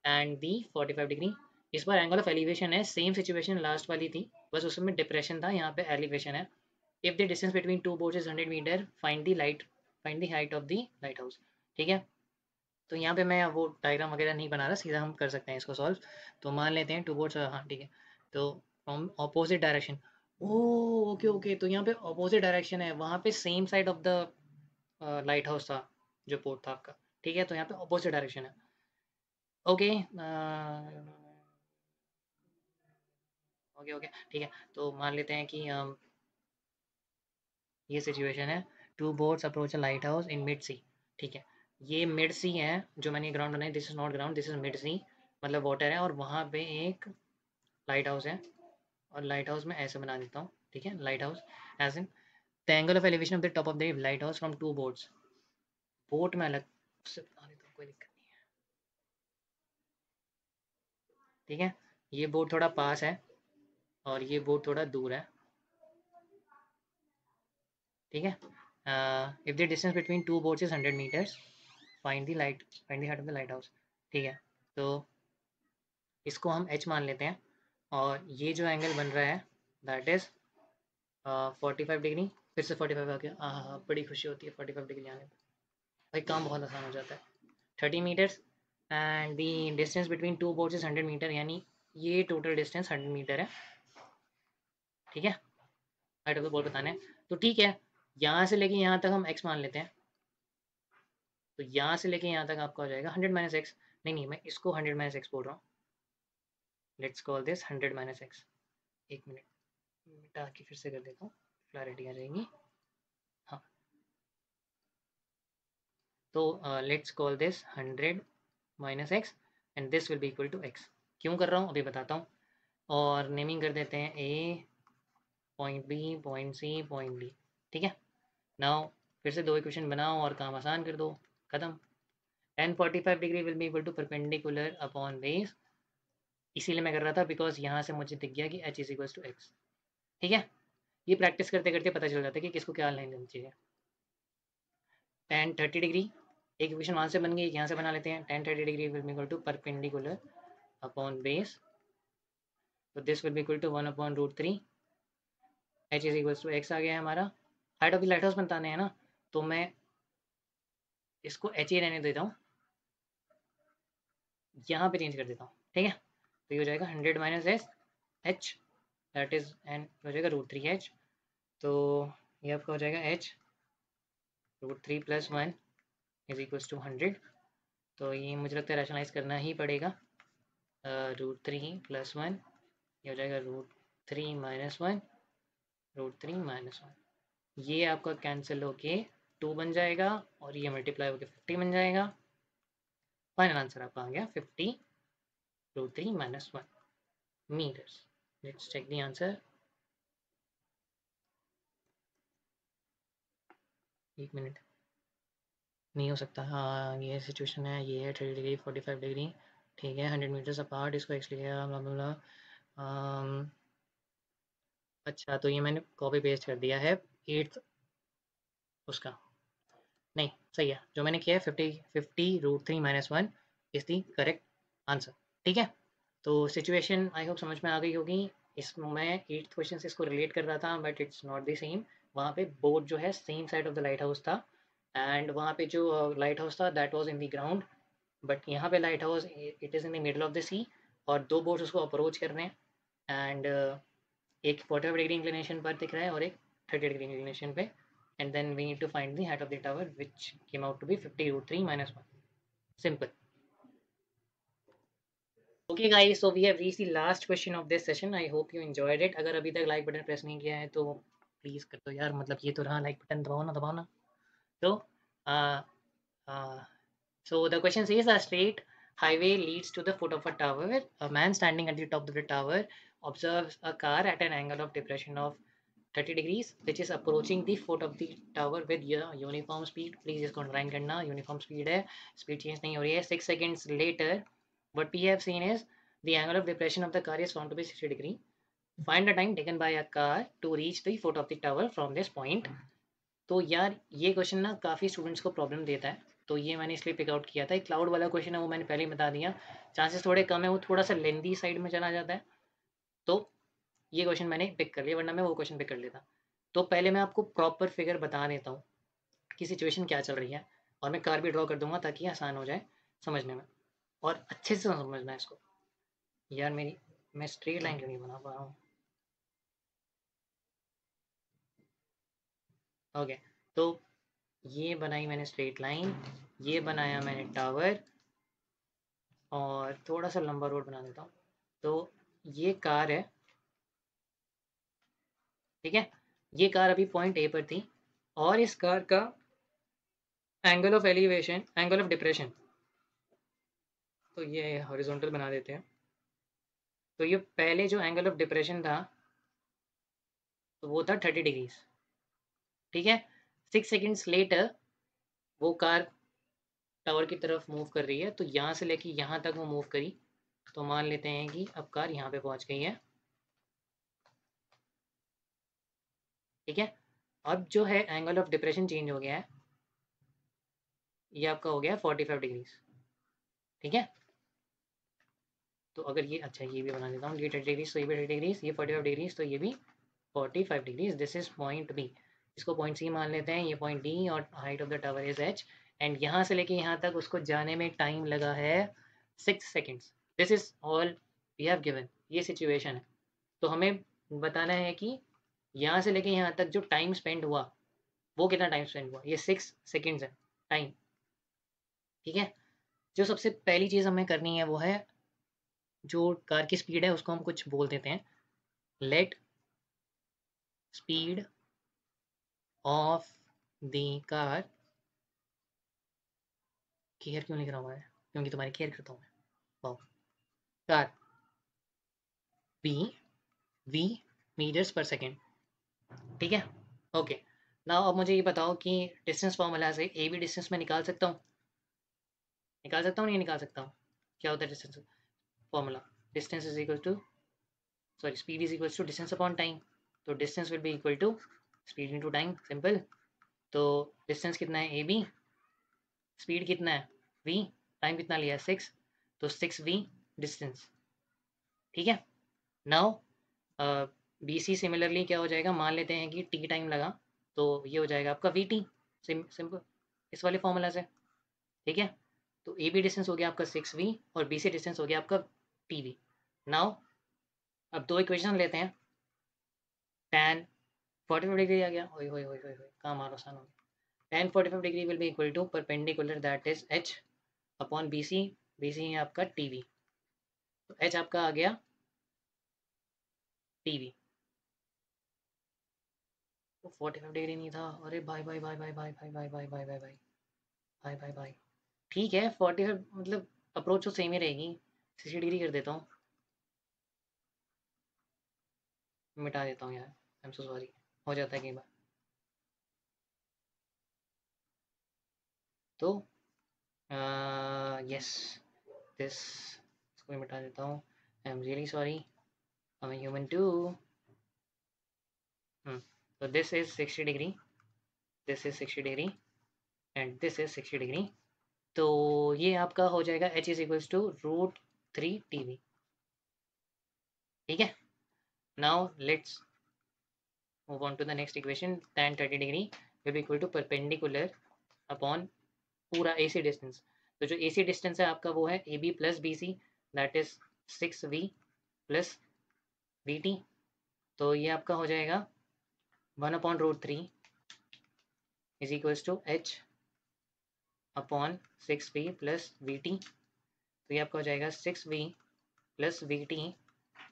and the 45 degree. इस बार angle of elevation है, same situation last वाली थी, बस उसमें depression था, यहाँ पे elevation है। If the distance between two boards is 100 metre, find the height of the lighthouse. ठीक है, तो यहाँ पे मैं वो डायग्राम वगैरह नहीं बना रहा, सीधा हम कर सकते हैं इसको सॉल्व। तो मान लेते हैं टू बोर्ड्स, हाँ ठीक है, तो from opposite direction. Oh okay okay, तो यहाँ पे ऑपोजिट डायरेक्शन है, वहाँ पे same side of the lighthouse था जो पोर्ट था आपका। ठीक है, तो यहाँ पे ऑपोजिट डायरेक्शन है। ओके ओके ओके ठीक है, तो मान लेते हैं कि ये सिचुएशन है, two boats approach a lighthouse in mid sea. ठीक है, ये मिड सी है जो मैंने ग्राउंड बनाई, this is not ground, this is mid sea, मतलब वाटर है, और वहाँ पे एक लाइट हाउस है, और लाइट हाउस में ऐसे बना देता हूँ। ठीक है, lighthouse as in the angle of elevation of the top of the lighthouse from two boats. Boat में अलग से बना देता हूँ, कोई दिक्कत नहीं है। ठीक है, ये बोट थोड़ा पास है और ये बोट थोड़ा दूर है। ठीक है, if the distance between two boats is 100 metres, find the height of the lighthouse. ठीक है, तो इसको हम h मान लेते हैं, और ये जो एंगल बन रहा है दैट इज 45 डिग्री। फिर से 45 आ गया, हाँ हाँ, बड़ी खुशी होती है 45 डिग्री आने पर, भाई काम बहुत आसान हो जाता है। 30 metres and the distance between two boards is 100 metre, यानी ये टोटल डिस्टेंस 100 मीटर है। ठीक है, हाइट ऑफ द बॉल बताना है, तो ठीक है, यहाँ से लेके यहाँ तक हम x मान लेते हैं, तो यहाँ से लेके यहाँ तक आपका हो जाएगा 100 माइनस एक्स। नहीं नहीं, मैं इसको 100 माइनस एक्स बोल रहा हूँ, let's call this 100 minus x. एक मिनट मिटा के फिर से कर देता हूँ, क्लैरिटी आ जाएगी। हाँ, तो let's call this 100 minus x and this will be equal to x. क्यों कर रहा हूँ अभी बताता हूँ, और नेमिंग कर देते हैं A, point B, point C, point D. ठीक है, नाउ फिर से दो इक्वेशन बनाओ और काम आसान कर दो, खत्म। tan 45 degree will be equal to perpendicular upon base, इसीलिए मैं कर रहा था बिकॉज यहाँ से मुझे दिख गया कि h is equal to x. ठीक है, ये प्रैक्टिस करते करते पता चल जाता है कि किसको क्या लाइन देनी चाहिए। tan 30 डिग्री, एक इक्वेशन वहाँ से बन गई, यहाँ से बना लेते हैं, tan 30 degree will be equal to perpendicular upon base, तो this will be equal to 1/√3, h is equal to x आ गया है हमारा। Height of the lighthouse बताने हैं ना, तो मैं इसको h ही रहने देता हूँ, यहाँ पे चेंज कर देता हूँ। ठीक है, तो ये हो जाएगा 100 minus S H, that is an हो जाएगा √3h, तो ये आपका हो जाएगा h √3 + 1 इज इक्वल्स टू 100। तो ये मुझे लगता है रैशनलाइज करना ही पड़ेगा, √3 + 1, ये हो जाएगा √3 - 1, √3 - 1, ये आपका कैंसिल होके 2 बन जाएगा, और ये मल्टीप्लाई होके 50 बन जाएगा। फाइनल आंसर आपका आ गया 50 √3 - 1 meters. Let's check the answer. एक मिनट, नहीं हो सकता, हाँ ये सिचुएशन है, ये है 30 डिग्री 45 डिग्री। ठीक है, 100 मीटर्स अपार्ट, इसको एक्स लिया, ब्ला ब्ला ब्ला। अच्छा, तो ये मैंने कॉपी पेस्ट कर दिया है 8th उसका, नहीं सही है जो मैंने किया है, 50 √3 - 1 इज दी करेक्ट आंसर। ठीक है, तो सिचुएशन आई होप समझ में आ गई होगी। मैं 8th क्वेश्चन से इसको रिलेट कर रहा था, but it's not the same. वहाँ पे बोट जो है same side of the lighthouse था, एंड वहाँ पे जो लाइट हाउस था that was in the ground, but यहाँ पे lighthouse it is in the middle of the sea, और दो बोट्स उसको अप्रोच कर रहे हैं, एंड एक 45 डिग्री इंक्लिनेशन पर दिख रहा है और एक 30 डिग्री इंक्लिनेशन पे, and then we need to find the height of the tower, which came out to be 50 √3 - 1. Simple. Okay guys, so we have reached the last question of this session. I hope you enjoyed it. अगर अभी तक like button press नहीं किया है तो please कर दो यार, मतलब ये तो रहा, लाइक बटन दबाओ ना, दबाओ ना। तो so the question says a straight highway leads to the foot of a tower. A man standing at the top of the tower observes a car at an angle of depression of 30 degrees which is approaching the foot of the tower with uniform speed. Please इसको underline करना, uniform speed है, speed change नहीं हो रही है। 6 seconds later what we have seen is the angle of depression of the car is found to be 60 degree. Find the time taken by a car to reach the foot of the tower from this point. तो यार ये question ना काफ़ी students को problem देता है, तो ये मैंने इसलिए पिक आउट किया था। एक क्लाउड वाला क्वेश्चन है वो मैंने पहले ही बता दिया, चांसेस थोड़े कम है, वो थोड़ा सा लेंदी साइड में चला जाता है, तो ये क्वेश्चन मैंने पिक कर लिया, वरना मैं वो क्वेश्चन पिक कर लेता। तो पहले मैं आपको प्रॉपर फिगर बता देता हूँ कि सिचुएशन क्या चल रही है, और मैं कार भी ड्रॉ कर दूंगा ताकि आसान हो जाए समझने में और अच्छे से समझना है इसको। यार मैं स्ट्रेट लाइन क्यों नहीं बना पा रहा हूँ। ओके, तो ये बनाई मैंने स्ट्रेट लाइन, ये बनाया मैंने टावर, और थोड़ा सा लंबा रोड बना देता हूँ। तो ये कार है, ठीक है। ये कार अभी पॉइंट ए पर थी, और इस कार का angle of elevation, angle of depression, तो ये हॉरिजॉन्टल बना देते हैं। तो ये पहले जो एंगल ऑफ डिप्रेशन था तो वो था 30 डिग्रीज, ठीक है। 6 सेकेंड्स लेटर वो कार टावर की तरफ मूव कर रही है, तो यहाँ से लेके यहाँ तक वो मूव करी। तो मान लेते हैं कि अब कार यहाँ पे पहुँच गई है, ठीक है। अब जो है एंगल ऑफ डिप्रेशन चेंज हो गया है, ये आपका हो गया 45 डिग्रीज, ठीक है। तो अगर ये, अच्छा ये भी बना देता हूँ, ये 30 डिग्रीज, तो ये भी 30 डिग्रीज, ये 45 डिग्रीज, तो ये भी 45 degrees. This is point B, इसको पॉइंट सी मान लेते हैं, ये पॉइंट डी, और height of the tower is h. And यहाँ से लेके यहाँ तक उसको जाने में टाइम लगा है 6 seconds. This is all we have given, ये सिचुएशन है। तो हमें बताना है कि यहाँ से लेके यहाँ तक जो टाइम स्पेंड हुआ वो कितना टाइम स्पेंड हुआ, ये 6 सेकेंड्स है टाइम, ठीक है। जो सबसे पहली चीज़ हमें करनी है वो है, जो कार की स्पीड है उसको हम कुछ बोल देते हैं, let speed of the car, care क्यों लिख रहा हुआ है, क्योंकि तुम्हारी केयर करता हूँ मैं, wow, car be v metres per second, ठीक है। ओके, नाउ अब मुझे ये बताओ कि डिस्टेंस फार्मूला से ए बी डिस्टेंस में निकाल सकता हूँ, निकाल सकता हूँ नहीं निकाल सकता हूँ। क्या होता है distance formula, distance is equal to, sorry speed is equal to distance upon time. तो distance will be equal to speed into time, simple. तो डिस्टेंस कितना है ए बी, स्पीड कितना है v, टाइम कितना लिया है 6, तो 6v डिस्टेंस, ठीक है। नाउ बी सी सिमिलरली क्या हो जाएगा, मान लेते हैं कि t टाइम लगा, तो ये हो जाएगा आपका वी टी, सिंपल इस वाले फॉर्मूला से, ठीक है। तो ए बी डिस्टेंस हो गया आपका 6v, और बी सी डिस्टेंस हो गया आपका टी वी। नाउ अब दो इक्वेशन लेते हैं, tan 45 डिग्री आ गया, होई होई होई होई होई, काम आसान हो गया। tan 45 degree will be equal to perpendicular that is h upon B C, B C है आपका टी वी, तो एच आपका आ गया टीवी। तो 45 डिग्री नहीं था, अरे भाई भाई भाई भाई भाई भाई भाई भाई भाई भाई भाई भाई भाई भाई, ठीक है 45 मतलब अप्रोच तो सेम ही रहेगी, 60 डिग्री कर देता हूँ, मिटा देता हूँ यार, आई एम सो सॉरी, हो जाता है कई बार। तो यस, दिस, इसको भी मिटा देता हूँ, I am really sorry, I am human too. तो this is 60 degree, this is 60 degree, and this is 60 degree. तो ये आपका हो जाएगा H is equals to √3 TV, ठीक है। Now let's move on to the next equation, tan 30 degree will be equal to perpendicular upon पूरा A C distance. तो जो ए सी डिस्टेंस है आपका वो है A B plus B C, that is 6v plus v t. तो ये आपका हो जाएगा 1/√3 is equals to H upon 6v plus v t. तो ये आपका हो जाएगा 6v plus v t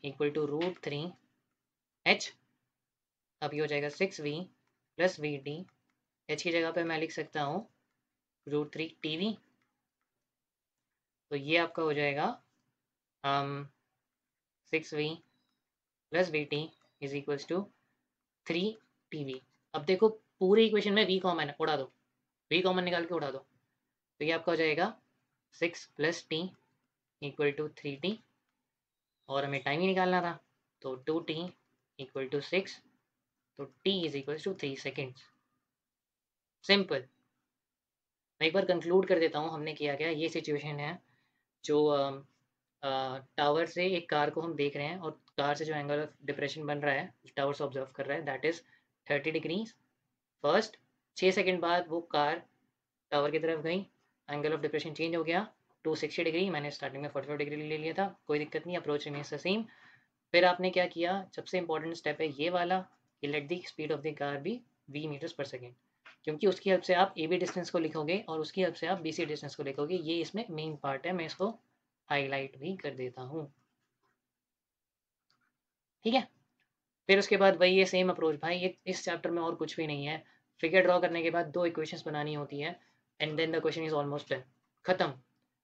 equal to √3h। अब ये हो जाएगा 6v plus v T, H की जगह पे मैं लिख सकता हूँ √3 TV। तो ये आपका हो जाएगा 6v plus v t is equals to 3TV। अब देखो पूरे इक्वेशन में v कॉमन है, उड़ा दो, v कॉमन निकाल के उड़ा दो, तो ये आपका हो जाएगा 6 plus T equal to 3t, और हमें टाइम ही निकालना था, तो 2t इक्वल टू 6, तो t is equal to 3 seconds, simple. मैं एक बार कंक्लूड कर देता हूँ हमने किया क्या। ये सिचुएशन है जो टावर से एक कार को हम देख रहे हैं, और कार से जो एंगल ऑफ डिप्रेशन बन रहा है टावर से ऑब्जर्व कर रहा है, that is 30 degrees. First 6 second बाद वो कार टावर की तरफ गई, एंगल ऑफ डिप्रेशन चेंज हो गया 260 डिग्री। मैंने स्टार्टिंग में 45 डिग्री ले लिया था, कोई दिक्कत नहीं, अप्रोच रिमेन्स द सेम। फिर आपने क्या किया, सबसे इंपॉर्टेंट स्टेप है ये वाला कि let the speed of the car be v metres per second, क्योंकि उसकी हेल्प से आप ए बी डिस्टेंस को लिखोगे और उसकी हेल्प से आप बी सी डिस्टेंस को लिखोगे। ये इसमें मेन पार्ट है, मैं इसको हाईलाइट भी कर देता हूँ। ठीक है, फिर उसके बाद वही है सेम अप्रोच भाई, ये इस चैप्टर में और कुछ भी नहीं है। फिगर ड्रॉ करने के बाद 2 इक्वेशंस बनानी होती है and then the question is almost done, खत्म।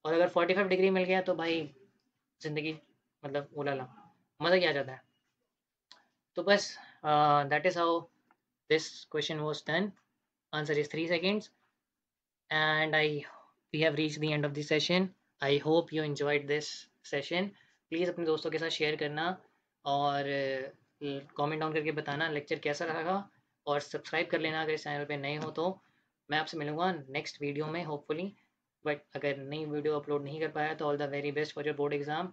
और अगर 45 डिग्री मिल गया तो भाई ज़िंदगी मतलब ओलाला, मज़ा ही आ जाता है। तो बस that is how this question was done. Answer is 3 seconds and we have reached the end of the session. I hope you enjoyed this session. Please अपने दोस्तों के साथ शेयर करना और कमेंट डाउन करके बताना लेक्चर कैसा लगा, और सब्सक्राइब कर लेना अगर इस चैनल पे नए हो तो। मैं आपसे मिलूँगा नेक्स्ट वीडियो में होपफुली, बट अगर नई वीडियो अपलोड नहीं कर पाया तो all the very best for your board exam.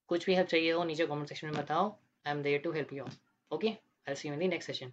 कुछ भी हेल्प चाहिए हो नीचे कमेंट सेक्शन में बताओ, I am there to help you. Okay, I see you in the next session.